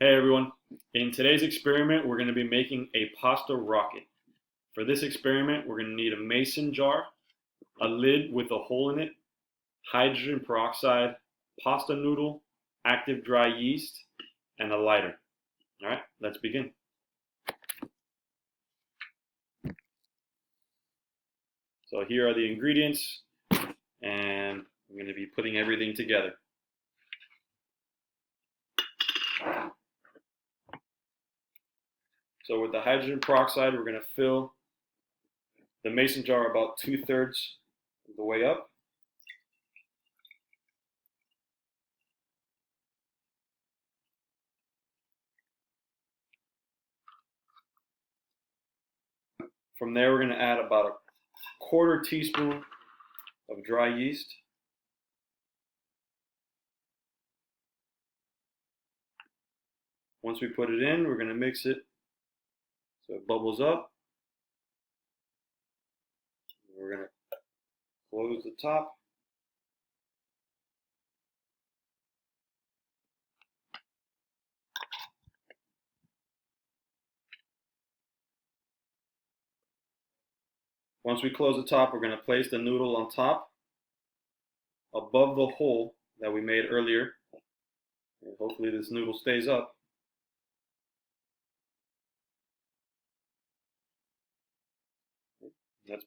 Hey everyone, in today's experiment we're going to be making a pasta rocket. For this experiment we're going to need a mason jar, a lid with a hole in it, hydrogen peroxide, pasta noodle, active dry yeast, and a lighter. Alright, let's begin. So here are the ingredients and I'm going to be putting everything together. So with the hydrogen peroxide we're going to fill the mason jar about 2/3 of the way up. From there we're going to add about a 1/4 teaspoon of dry yeast. Once we put it in, we're going to mix it so it bubbles up. We're going to close the top. Once we close the top, we're going to place the noodle on top above the hole that we made earlier. And hopefully this noodle stays up. Let's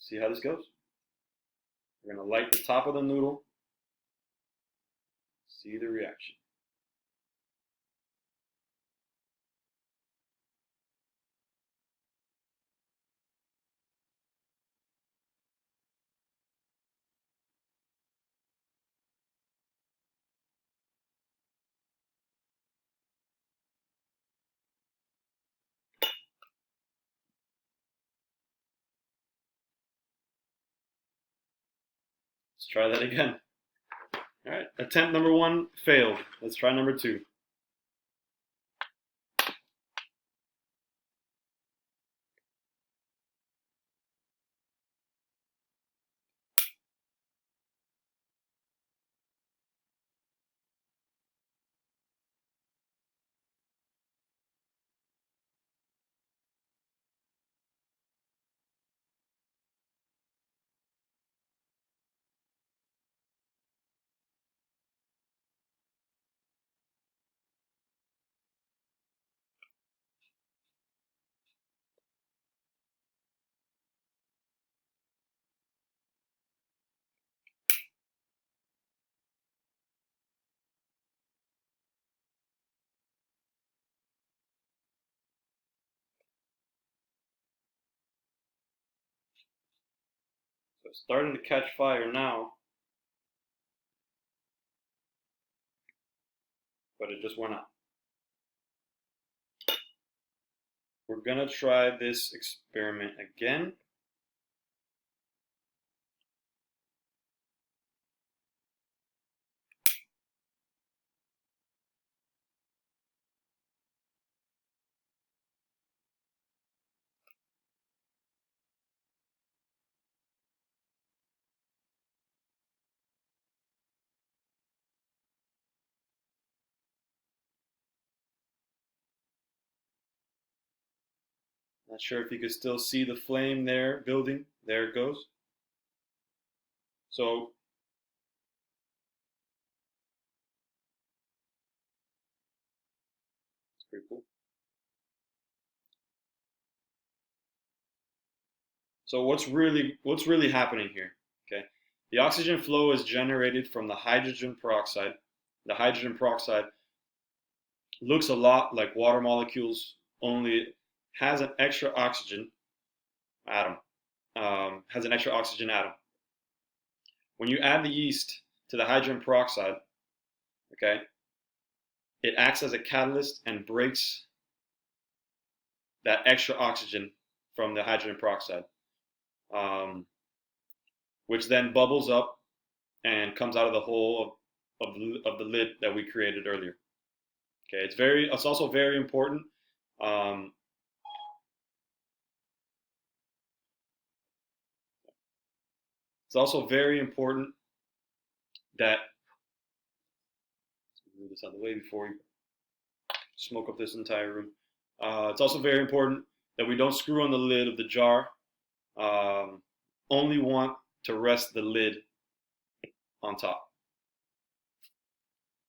see how this goes. We're going to light the top of the noodle. See the reaction. Let's try that again. All right, attempt number 1 failed. Let's try number 2. So it's starting to catch fire now, but it just went out. We're going to try this experiment again. Not sure if you can still see the flame there building. There it goes. So it's pretty cool. So what's really happening here? Okay, the oxygen flow is generated from the hydrogen peroxide. The hydrogen peroxide looks a lot like water molecules, only it has an extra oxygen atom. Has an extra oxygen atom. When you add the yeast to the hydrogen peroxide, okay, it acts as a catalyst and breaks that extra oxygen from the hydrogen peroxide, which then bubbles up and comes out of the hole of the lid that we created earlier. Okay, it's also very important. Um, it's also very important that let's move this out of the way before we. smoke up this entire room. It's also very important that we don't screw on the lid of the jar. Um, only want to rest the lid on top.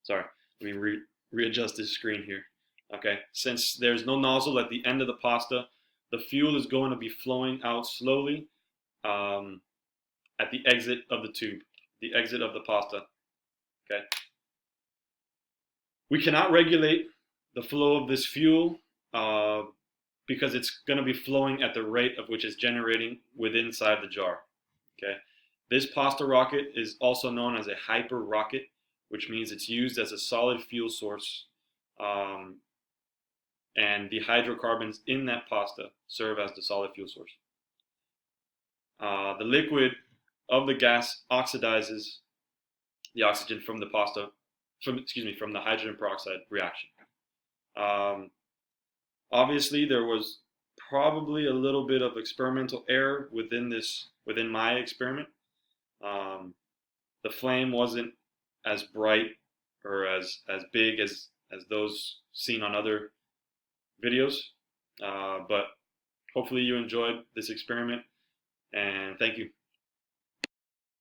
Sorry, let me readjust this screen here. Okay, since there's no nozzle at the end of the pasta, the fuel is going to be flowing out slowly um, at the exit of the tube, the exit of the pasta. Okay, we cannot regulate the flow of this fuel uh, because it's going to be flowing at the rate of which it's generating within inside the jar. Okay, this pasta rocket is also known as a hyper rocket, which means it's used as a solid fuel source, um, and the hydrocarbons in that pasta serve as the solid fuel source. The liquid of the gas oxidizes the oxygen from the pasta, from the hydrogen peroxide reaction. Um, Obviously, there was probably a little bit of experimental error within my experiment. Um, the flame wasn't as bright or as big as those seen on other videos, but hopefully you enjoyed this experiment, and thank you.